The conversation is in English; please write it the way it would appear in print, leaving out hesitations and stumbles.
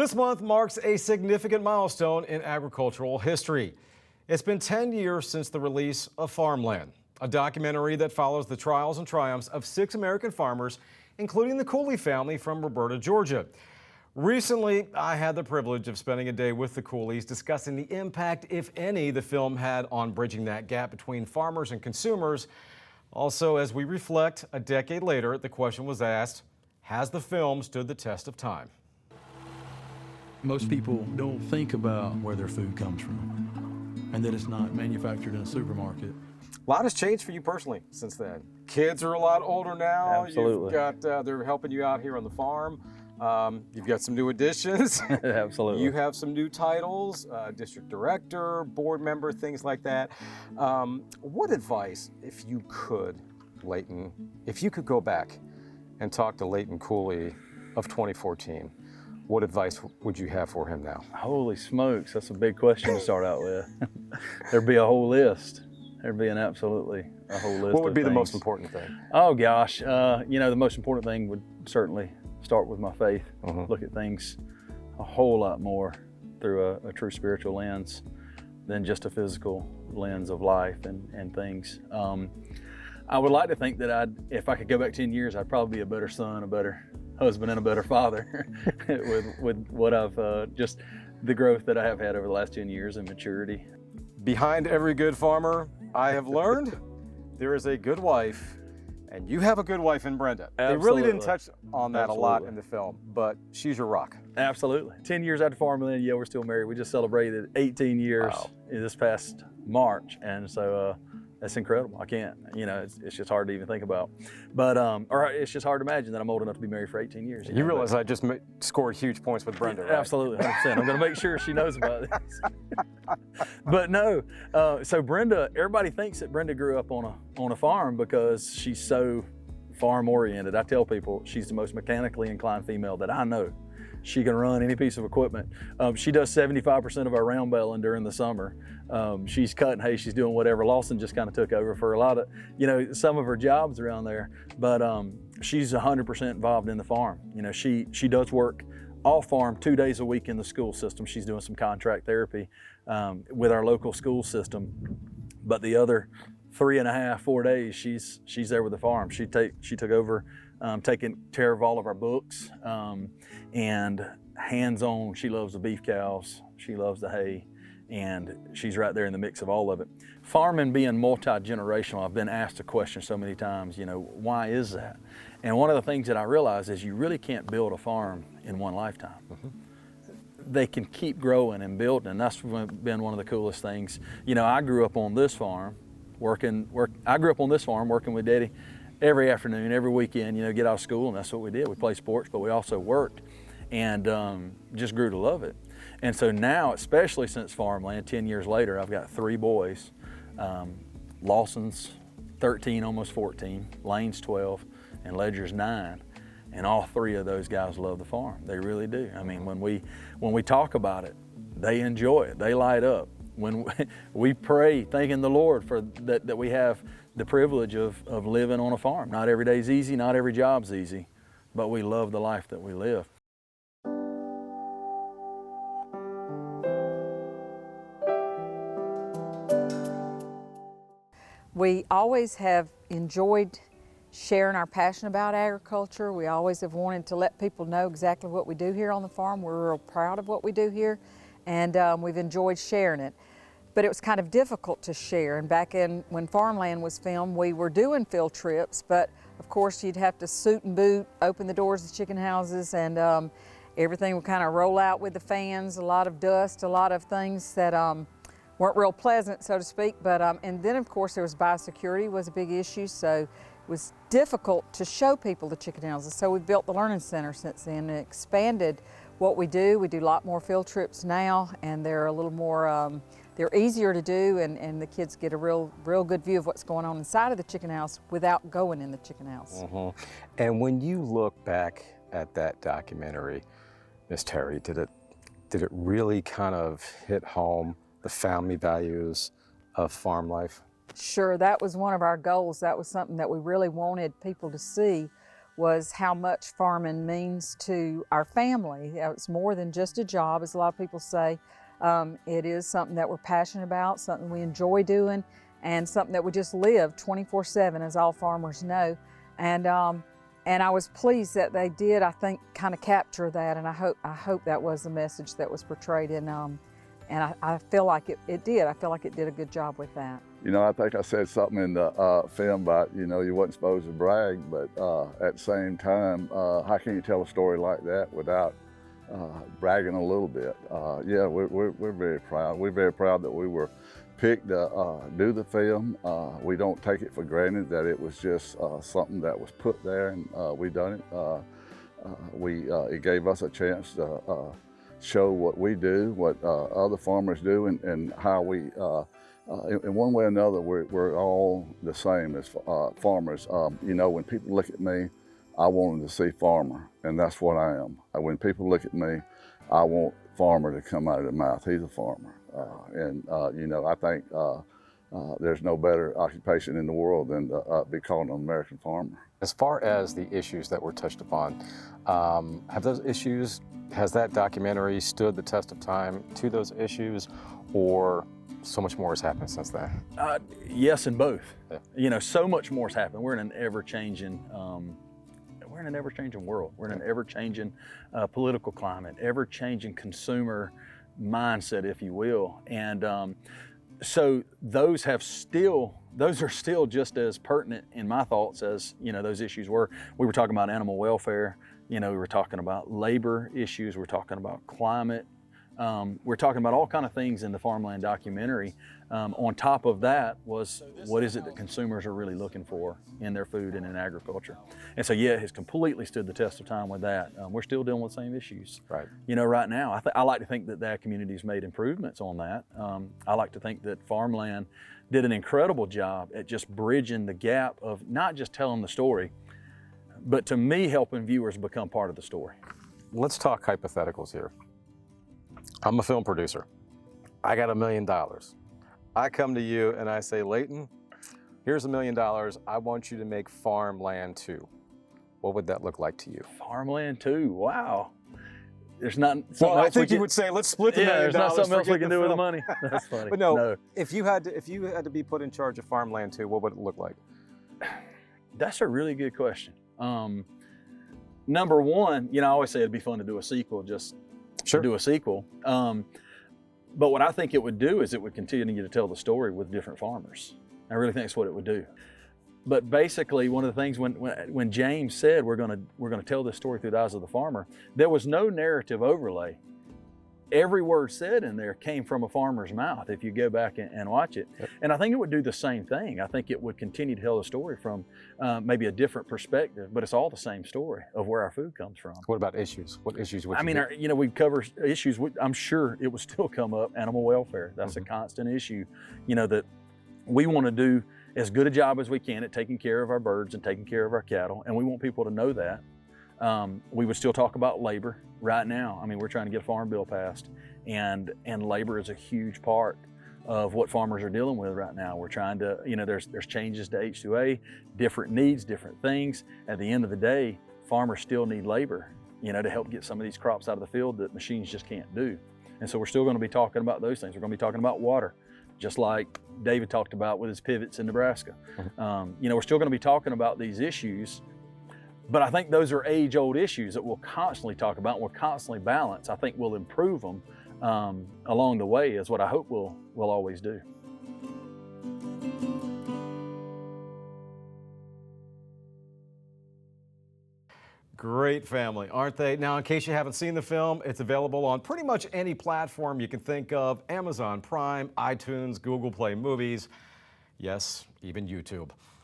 This month marks a significant milestone in agricultural history. It's been 10 years since the release of Farmland, a documentary that follows the trials and triumphs of 6 American farmers, including the Cooley family from Roberta, Georgia. Recently, I had the privilege of spending a day with the Cooleys discussing the impact, if any, the film had on bridging that gap between farmers and consumers. Also, as we reflect a decade later, the question was asked, has the film stood the test of time? Most people don't think about where their food comes from and that it's not manufactured in a supermarket. A lot has changed for you personally since then. Kids are a lot older now. Absolutely. You've got, they're helping you out here on the farm. You've got some new additions. Absolutely. You have some new titles, district director, board member, things like that. What advice, if you could, Leighton, if you could go back and talk to Leighton Cooley of 2014, what advice would you have for him now? Holy smokes, that's a big question to start out with. There'd be a whole list. There'd be absolutely a whole list. What would be of the most things. important thing? Oh gosh, the most important thing would certainly start with my faith. Look at things a whole lot more through a true spiritual lens than just a physical lens of life and things. I would like to think that if I could go back 10 years, I'd probably be a better son, a better husband, and a better father with what I've, just the growth that I have had over the last 10 years and maturity. Behind every good farmer, I have learned there is a good wife, and you have a good wife in Brenda. Absolutely. They really didn't touch on that a lot Absolutely. in the film, but she's your rock. Absolutely. 10 years after Farmland, yeah, we're still married. We just celebrated 18 years in this past March, and so that's incredible. I can't, it's just hard to even think about. But, or it's just hard to imagine that I'm old enough to be married for 18 years. You realize I just scored huge points with Brenda, right? Absolutely, 100%. I'm gonna make sure she knows about this. But no, so Brenda, everybody thinks that Brenda grew up on a farm because she's so farm oriented. I tell people she's the most mechanically inclined female that I know. She can run any piece of equipment. She does 75% of our round baling during the summer. She's cutting hay, she's doing whatever. Lawson just kind of took over for a lot of, some of her jobs around there, but she's 100% involved in the farm. She does work off farm 2 days a week in the school system. She's doing some contract therapy with our local school system, but the other 3.5, 4 days, she's there with the farm. She took over taking care of all of our books and hands-on. She loves the beef cows, she loves the hay, and she's right there in the mix of all of it. Farming being multi-generational, I've been asked a question so many times, why is that? And one of the things that I realize is you really can't build a farm in one lifetime. They can keep growing and building, and that's been one of the coolest things. I grew up on this farm, working with Daddy every afternoon, every weekend, get out of school, and that's what we did. We played sports, but we also worked, and just grew to love it. And so now, especially since Farmland, 10 years later, I've got 3 boys. Lawson's 13, almost 14, Lane's 12, and Ledger's 9. And all 3 of those guys love the farm. They really do. I mean, when we talk about it, they enjoy it. They light up. When we pray, thanking the Lord for that we have the privilege of living on a farm. Not every day's easy, not every job's easy, but we love the life that we live. We always have enjoyed sharing our passion about agriculture. We always have wanted to let people know exactly what we do here on the farm. We're real proud of what we do here, and we've enjoyed sharing it. But it was kind of difficult to share, and back when Farmland was filmed, we were doing field trips, but of course you'd have to suit and boot, open the doors of the chicken houses, and everything would kind of roll out with the fans, a lot of dust, a lot of things that weren't real pleasant, so to speak. But and then of course there was biosecurity was a big issue, so it was difficult to show people the chicken houses. So we built the Learning Center since then and expanded what we do. We do a lot more field trips now, and they're a little more, they're easier to do, and the kids get a real good view of what's going on inside of the chicken house without going in the chicken house. And when you look back at that documentary, Miss Terry, did it really kind of hit home the family values of farm life? Sure, that was one of our goals. That was something that we really wanted people to see, was how much farming means to our family. It's more than just a job, as a lot of people say. It is something that we're passionate about, something we enjoy doing, and something that we just live 24/7, as all farmers know. And I was pleased that they did, I think, kind of capture that, and I hope that was the message that was portrayed in, and I feel like it did. I feel like it did a good job with that. You know, I think I said something in the film about, you know, you wasn't supposed to brag, but at the same time, how can you tell a story like that without bragging a little bit? Yeah, we're very proud. We're very proud that we were picked to do the film. We don't take it for granted that it was just something that was put there and we done it. It gave us a chance to show what we do, what other farmers do, and how we, in one way or another, we're all the same as farmers. You know, when people look at me, I want them to see farmer, and that's what I am. When people look at me, I want farmer to come out of their mouth. He's a farmer. You know, I think there's no better occupation in the world than to be called an American farmer. As far as the issues that were touched upon, has that documentary stood the test of time to those issues, or so much more has happened since then? Yes, and both. Yeah. You know, so much more has happened. We're in an ever-changing world. We're in an ever-changing political climate, ever-changing consumer mindset, if you will. And so those are still just as pertinent in my thoughts as, you know, those issues were. We were talking about animal welfare, you know, we were talking about labor issues, we're talking about climate, we're talking about all kind of things in the Farmland documentary. On top of that was, what is it that consumers are really looking for in their food and in agriculture? And so, yeah, it has completely stood the test of time with that. We're still dealing with the same issues. Right. You know, right now, I like to think that the ag community's made improvements on that. I like to think that Farmland did an incredible job at just bridging the gap of not just telling the story, but to me, helping viewers become part of the story. Let's talk hypotheticals here. I'm a film producer. I got $1 million. I come to you and I say, Leighton, here's $1 million. I want you to make Farmland 2. What would that look like to you? Farmland 2, wow. There's not something Well, I else think we you would say, let's split the $1 million. there's not something else we forget can the do with the film. money. That's funny. But no, if you had to be put in charge of Farmland 2, what would it look like? That's a really good question. Number one, you know, I always say it'd be fun to do a sequel, just Sure. to do a sequel. But what I think it would do is it would continue to tell the story with different farmers. I really think that's what it would do. But basically, one of the things when James said we're gonna tell this story through the eyes of the farmer, there was no narrative overlay. Every word said in there came from a farmer's mouth if you go back and watch it. Yep. And I think it would do the same thing. I think it would continue to tell the story from maybe a different perspective, but it's all the same story of where our food comes from. What about issues? What issues would you I mean, do? you know, we cover issues. I'm sure it would still come up. Animal welfare, that's a constant issue, you know, that we want to do as good a job as we can at taking care of our birds and taking care of our cattle, and we want people to know that. We would still talk about labor right now. I mean, we're trying to get a farm bill passed, and labor is a huge part of what farmers are dealing with right now. We're trying to, you know, there's changes to H2A, different needs, different things. At the end of the day, farmers still need labor, you know, to help get some of these crops out of the field that machines just can't do. And so we're still going to be talking about those things. We're going to be talking about water, just like David talked about with his pivots in Nebraska. You know, we're still going to be talking about these issues, but I think those are age-old issues that we'll constantly talk about and we'll constantly balance. I think we'll improve them along the way is what I hope we'll always do. Great family, aren't they? Now, in case you haven't seen the film, it's available on pretty much any platform you can think of: Amazon Prime, iTunes, Google Play Movies, yes, even YouTube.